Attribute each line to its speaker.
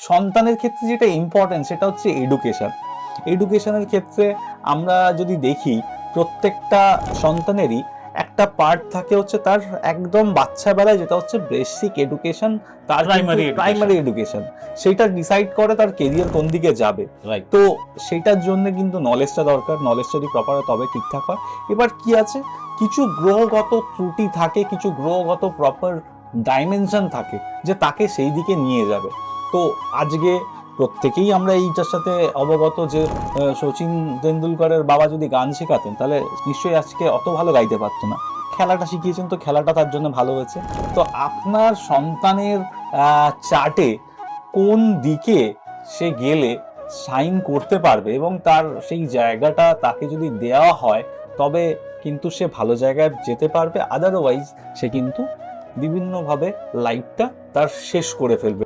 Speaker 1: সন্তানের ক্ষেত্রে যেটা ইম্পর্টেন্ট সেটা হচ্ছে এডুকেশনের ক্ষেত্রে আমরা যদি দেখি প্রত্যেকটা সন্তানেরই একটা পার্ট থাকে হচ্ছে তার একদম বাচ্চাবেলায়, যেটা হচ্ছে বেসিক এডুকেশন, তার প্রাইমারি এডুকেশন, সেটা ডিসাইড করে তার কেরিয়ার কোন দিকে যাবে। তো সেটার জন্য কিন্তু নলেজটা দরকার, নলেজ যদি প্রপার হয় তবে ঠিকঠাক হয়। এবার কি আছে, কিছু গ্রহগত ত্রুটি থাকে, কিছু গ্রহগত প্রপার ডাইমেনশন থাকে যে তাকে সেই দিকে নিয়ে যাবে। তো আজকে প্রত্যেকেই আমরা এইটার সাথে অবগত যে সচিন তেন্ডুলকরের বাবা যদি গান শেখাতেন তাহলে নিশ্চয়ই আজকে অত ভালো গাইতে পারতো না। খেলাটা শিখিয়েছেন তো খেলাটা তার জন্য ভালো হয়েছে। তো আপনার সন্তানের চার্টে কোন দিকে সে গেলে সাইন করতে পারবে এবং তার সেই জায়গাটা তাকে যদি দেওয়া হয় তবে কিন্তু সে ভালো জায়গায় যেতে পারবে, আদারওয়াইজ সে কিন্তু বিভিন্নভাবে লাইফটা তার শেষ করে ফেলবে।